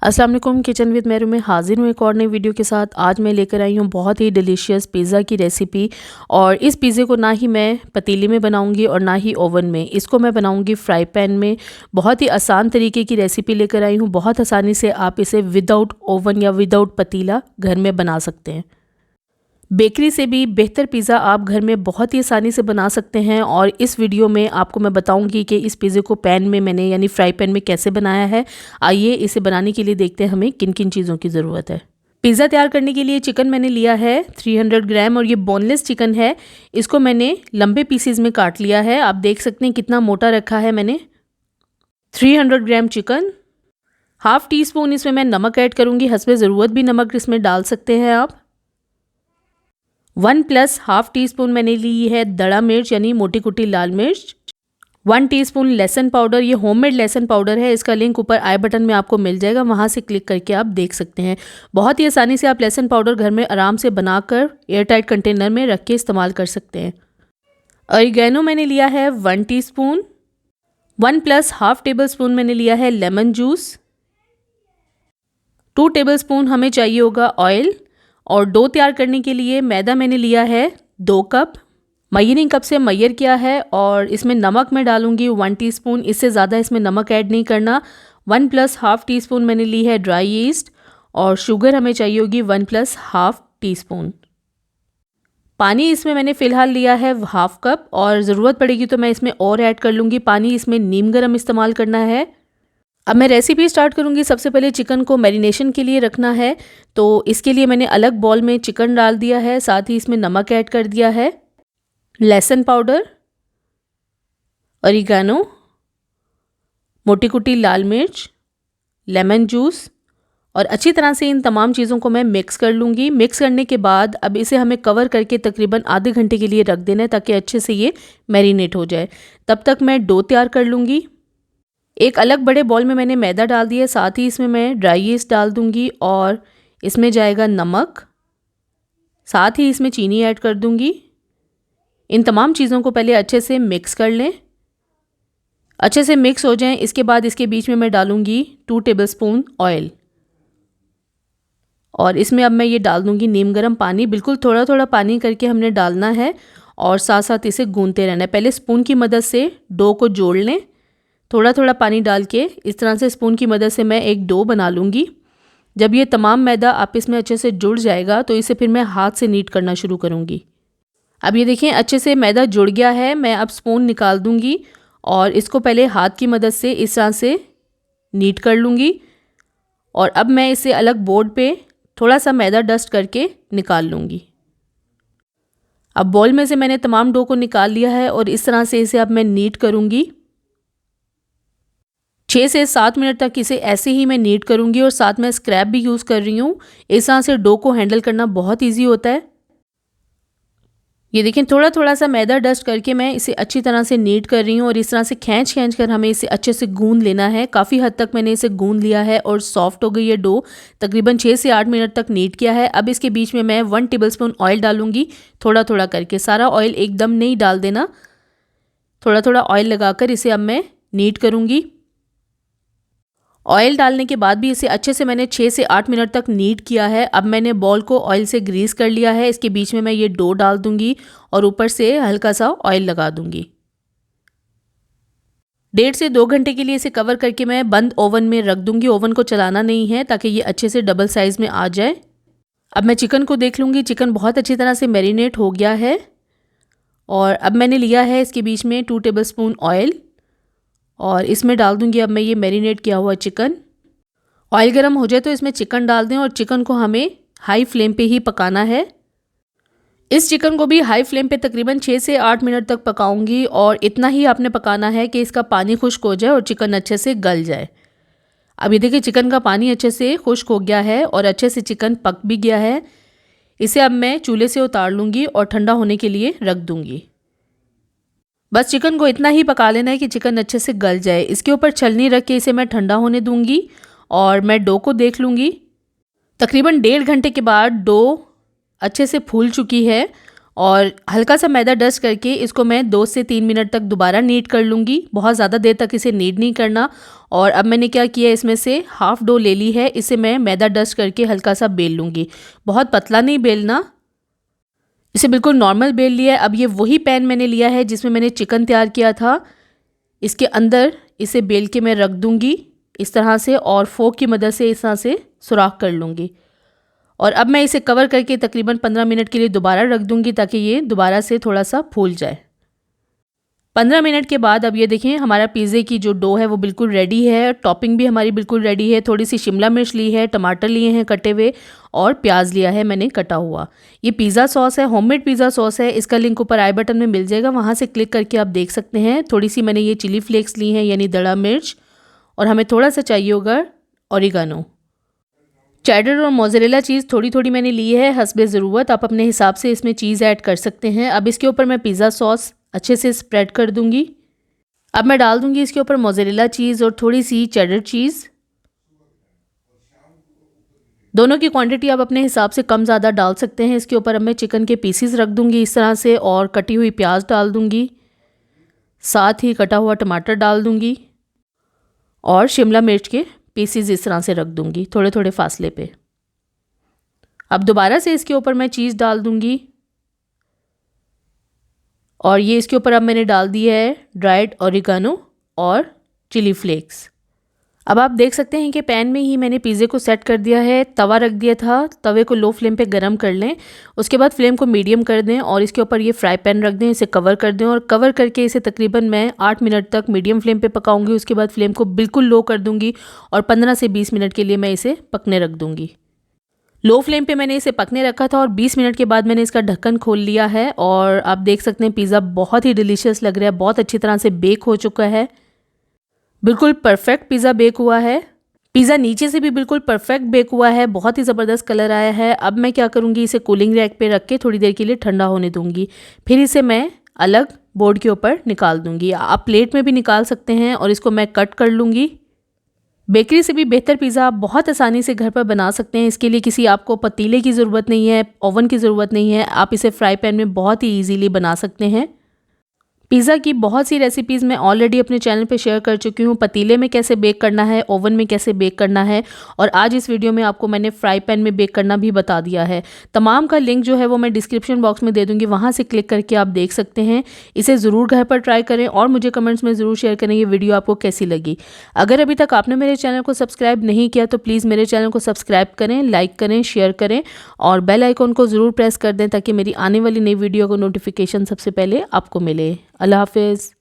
अस्सलाम वालेकुम, kitchen with Meru में हाजिर हूँ एक और नई वीडियो के साथ। आज मैं लेकर आई हूँ बहुत ही डिलीशियस पिज़्ज़ा की रेसिपी। और इस पिज़्ज़े को ना ही मैं पतीले में बनाऊँगी और ना ही ओवन में, इसको मैं बनाऊँगी फ्राई पैन में। बहुत ही आसान तरीके की रेसिपी लेकर आई हूँ। बहुत आसानी से आप इसे विदाउट ओवन या विदाउट पतीला घर में बना सकते हैं। बेकरी से भी बेहतर पिज़्ज़ा आप घर में बहुत ही आसानी से बना सकते हैं। और इस वीडियो में आपको मैं बताऊंगी कि इस पिज़्ज़े को पैन में मैंने यानी फ्राई पैन में कैसे बनाया है। आइए इसे बनाने के लिए देखते हैं हमें किन किन चीज़ों की ज़रूरत है। पिज़्ज़ा तैयार करने के लिए चिकन मैंने लिया है 300 ग्राम और ये बोनलेस चिकन है। इसको मैंने लंबे पीसीज में काट लिया है। आप देख सकते हैं कितना मोटा रखा है मैंने। 300 gram chicken, half tea spoon इसमें मैं नमक ऐड करूँगी। हस्बे ज़रूरत भी नमक इसमें डाल सकते हैं आप। 1 + हाफ़ टी स्पून मैंने ली है दड़ा मिर्च यानी मोटी कुटी लाल मिर्च। 1 टीस्पून लहसुन पाउडर, ये होममेड लहसुन पाउडर है। इसका लिंक ऊपर आई बटन में आपको मिल जाएगा, वहाँ से क्लिक करके आप देख सकते हैं। बहुत ही आसानी से आप लहसुन पाउडर घर में आराम से बनाकर एयर टाइट कंटेनर में रख के इस्तेमाल कर सकते हैं। ऑरिगेनो मैंने लिया है 1 टीस्पून। 1 + हाफ़ टेबल स्पून मैंने लिया है लेमन जूस। 2 टेबल स्पून हमें चाहिए होगा ऑयल। और डो तैयार करने के लिए मैदा मैंने लिया है 2 कप। मय्यरिंग कप से मय्यर किया है। और इसमें नमक मैं डालूंगी 1 टीस्पून, इससे ज़्यादा इसमें नमक ऐड नहीं करना। 1 + हाफ़ टी स्पून मैंने ली है ड्राई यीस्ट। और शुगर हमें चाहिए होगी 1 + हाफ़ टी स्पून। पानी इसमें मैंने फ़िलहाल लिया है हाफ़ कप, और ज़रूरत पड़ेगी तो मैं इसमें और ऐड कर लूँगी पानी। इसमें नीम गर्म इस्तेमाल करना है। अब मैं रेसिपी स्टार्ट करूँगी। सबसे पहले चिकन को मैरिनेशन के लिए रखना है, तो इसके लिए मैंने अलग बॉल में चिकन डाल दिया है, साथ ही इसमें नमक ऐड कर दिया है, लहसुन पाउडर, ऑरिगेनो, मोटी कुटी लाल मिर्च, लेमन जूस, और अच्छी तरह से इन तमाम चीज़ों को मैं मिक्स कर लूँगी। मिक्स करने के बाद अब इसे हमें कवर करके तकरीबन आधे घंटे के लिए रख देना है ताकि अच्छे से ये मैरिनेट हो जाए। तब तक मैं डो तैयार कर लूँगी। एक अलग बड़े बॉल में मैंने मैदा डाल दिया, साथ ही इसमें मैं ड्राई यीस्ट डाल दूंगी और इसमें जाएगा नमक, साथ ही इसमें चीनी ऐड कर दूंगी। इन तमाम चीज़ों को पहले अच्छे से मिक्स कर लें। अच्छे से मिक्स हो जाएं, इसके बाद इसके बीच में मैं डालूंगी 2 टेबलस्पून ऑयल। और इसमें अब मैं ये डाल दूंगी नीम गर्म पानी। बिल्कुल थोड़ा थोड़ा पानी करके हमने डालना है और साथ साथ इसे गूंथते रहना है। पहले स्पून की मदद से डो को जोड़ लें। थोड़ा थोड़ा पानी डाल के इस तरह से स्पून की मदद से मैं एक डो बना लूँगी। जब ये तमाम मैदा आपस में अच्छे से जुड़ जाएगा तो इसे फिर मैं हाथ से नीट करना शुरू करूँगी। अब ये देखें अच्छे से मैदा जुड़ गया है। मैं अब स्पून निकाल दूँगी और इसको पहले हाथ की मदद से इस तरह से नीट कर लूँगी। और अब मैं इसे अलग बोर्ड पे थोड़ा सा मैदा डस्ट करके निकाल लूँगी। अब बॉल में से मैंने तमाम डो को निकाल लिया है और इस तरह से इसे अब मैं नीट करूँगी। 6 से 7 मिनट तक इसे ऐसे ही मैं नीट करूँगी। और साथ में स्क्रैप भी यूज़ कर रही हूँ। इस तरह से डो को हैंडल करना बहुत ईजी होता है। ये देखें थोड़ा थोड़ा सा मैदा डस्ट करके मैं इसे अच्छी तरह से नीट कर रही हूँ। और इस तरह से खींच खींच कर हमें इसे अच्छे से गूंद लेना है। काफ़ी हद तक मैंने इसे गूंद लिया है और सॉफ्ट हो गई है डो। तकरीबन 6 से 8 मिनट तक नीट किया है। अब इसके बीच में मैं 1 टेबलस्पून ऑयल डालूंगी, थोड़ा थोड़ा करके। सारा ऑयल एकदम नहीं डाल देना, थोड़ा थोड़ा ऑयल लगाकर इसे अब मैं नीट करूँगी। ऑयल डालने के बाद भी इसे अच्छे से मैंने 6 से 8 मिनट तक नीट किया है। अब मैंने बॉल को ऑयल से ग्रीस कर लिया है। इसके बीच में मैं ये डो डाल दूंगी और ऊपर से हल्का सा ऑयल लगा दूंगी। 1.5 से 2 घंटे के लिए इसे कवर करके मैं बंद ओवन में रख दूंगी। ओवन को चलाना नहीं है ताकि ये अच्छे से डबल साइज में आ जाए। अब मैं चिकन को देख लूँगी। चिकन बहुत अच्छी तरह से मैरिनेट हो गया है। और अब मैंने लिया है इसके बीच में 2 टेबलस्पून ऑयल और इसमें डाल दूंगी अब मैं ये मैरिनेट किया हुआ चिकन। ऑयल गर्म हो जाए तो इसमें चिकन डाल दें और चिकन को हमें हाई फ्लेम पे ही पकाना है। इस चिकन को भी हाई फ्लेम पे तकरीबन 6 से 8 मिनट तक पकाऊंगी। और इतना ही आपने पकाना है कि इसका पानी खुश्क हो जाए और चिकन अच्छे से गल जाए। अब ये देखिए चिकन का पानी अच्छे से खुश्क हो गया है और अच्छे से चिकन पक भी गया है। इसे अब मैं चूल्हे से उतार लूँगी और ठंडा होने के लिए रख दूँगी। बस चिकन को इतना ही पका लेना है कि चिकन अच्छे से गल जाए। इसके ऊपर छलनी रख के इसे मैं ठंडा होने दूंगी। और मैं डो को देख लूँगी। तकरीबन 1.5 घंटे के बाद डो अच्छे से फूल चुकी है और हल्का सा मैदा डस्ट करके इसको मैं 2 से 3 मिनट तक दोबारा नीड कर लूँगी। बहुत ज़्यादा देर तक इसे नीड नहीं करना। और अब मैंने क्या किया, इसमें से हाफ़ डो ले ली है, इसे मैं मैदा डस्ट करके हल्का सा बेल लूँगी। बहुत पतला नहीं बेलना, इसे बिल्कुल नॉर्मल बेल लिया है। अब ये वही पैन मैंने लिया है जिसमें मैंने चिकन तैयार किया था, इसके अंदर इसे बेल के मैं रख दूँगी इस तरह से, और फोक की मदद से इस तरह से सुराख कर लूँगी। और अब मैं इसे कवर करके तकरीबन 15 मिनट के लिए दोबारा रख दूँगी ताकि ये दोबारा से थोड़ा सा फूल जाए। 15 मिनट के बाद अब ये देखें हमारा पिज़्ज़े की जो डो है वो बिल्कुल रेडी है। टॉपिंग भी हमारी बिल्कुल रेडी है। थोड़ी सी शिमला मिर्च ली है, टमाटर लिए हैं कटे हुए, और प्याज लिया है मैंने कटा हुआ। ये पिज़्ज़ा सॉस है, होममेड पिज़्ज़ा सॉस है। इसका लिंक ऊपर आई बटन में मिल जाएगा, वहाँ से क्लिक करके आप देख सकते हैं। थोड़ी सी मैंने ये चिली फ्लेक्स ली हैं यानी दड़ा मिर्च, और हमें थोड़ा सा चाहिए होगा ऑरिगानो। चेडर और मोज़रेला चीज़ थोड़ी थोड़ी मैंने ली है हस्बे ज़रूरत, आप अपने हिसाब से इसमें चीज़ ऐड कर सकते हैं। अब इसके ऊपर मैं पिज़्ज़ा सॉस अच्छे से स्प्रेड कर दूंगी। अब मैं डाल दूंगी इसके ऊपर मोज़रेला चीज़ और थोड़ी सी चेडर चीज़। दोनों की क्वांटिटी आप अपने हिसाब से कम ज़्यादा डाल सकते हैं। इसके ऊपर अब मैं चिकन के पीसीस रख दूंगी इस तरह से, और कटी हुई प्याज डाल दूंगी, साथ ही कटा हुआ टमाटर डाल दूंगी, और शिमला मिर्च के पीसीस इस तरह से रख दूंगी थोड़े थोड़े फासले पे। अब दोबारा से इसके ऊपर मैं चीज़ डाल दूंगी, और ये इसके ऊपर अब मैंने डाल दिया है ड्राइड ऑरिगानो और चिली फ्लेक्स। अब आप देख सकते हैं कि पैन में ही मैंने पिज़्ज़े को सेट कर दिया है। तवा रख दिया था, तवे को लो फ्लेम पे गरम कर लें, उसके बाद फ्लेम को मीडियम कर दें और इसके ऊपर ये फ्राई पैन रख दें, इसे कवर कर दें, और कवर करके इसे तकरीबन मैं 8 मिनट तक मीडियम फ्लेम पे पकाऊंगी। उसके बाद फ्लेम को बिल्कुल लो कर दूंगी और 15 से 20 मिनट के लिए मैं इसे पकने रख दूंगी। लो फ्लेम पे मैंने इसे पकने रखा था और 20 मिनट के बाद मैंने इसका ढक्कन खोल लिया है, और आप देख सकते हैं पिज़्ज़ा बहुत ही डिलीशियस लग रहा है, बहुत अच्छी तरह से बेक हो चुका है। बिल्कुल परफेक्ट पिज़्ज़ा बेक हुआ है। पिज़्ज़ा नीचे से भी बिल्कुल परफेक्ट बेक हुआ है, बहुत ही ज़बरदस्त कलर आया है। अब मैं क्या करूँगी, इसे कूलिंग रैक पे रख के थोड़ी देर के लिए ठंडा होने दूँगी, फिर इसे मैं अलग बोर्ड के ऊपर निकाल दूँगी। आप प्लेट में भी निकाल सकते हैं, और इसको मैं कट कर लूँगी। बेकरी से भी बेहतर पिज़्ज़ा आप बहुत आसानी से घर पर बना सकते हैं। इसके लिए किसी आपको पतीले की ज़रूरत नहीं है, ओवन की ज़रूरत नहीं है, आप इसे फ्राई पैन में बहुत ही ईजीली बना सकते हैं। पिज़्ज़ा की बहुत सी रेसिपीज़ मैं ऑलरेडी अपने चैनल पे शेयर कर चुकी हूँ, पतीले में कैसे बेक करना है, ओवन में कैसे बेक करना है, और आज इस वीडियो में आपको मैंने फ्राई पैन में बेक करना भी बता दिया है। तमाम का लिंक जो है वो मैं डिस्क्रिप्शन बॉक्स में दे दूँगी, वहाँ से क्लिक करके आप देख सकते हैं। इसे ज़रूर घर पर ट्राई करें और मुझे कमेंट्स में ज़रूर शेयर करें ये वीडियो आपको कैसी लगी। अगर अभी तक आपने मेरे चैनल को सब्सक्राइब नहीं किया तो प्लीज़ मेरे चैनल को सब्सक्राइब करें, लाइक करें, शेयर करें, और बेल आइकॉन को ज़रूर प्रेस कर दें ताकि मेरी आने वाली नई वीडियो का नोटिफिकेशन सबसे पहले आपको मिले। अल्लाह हाफ़िज़।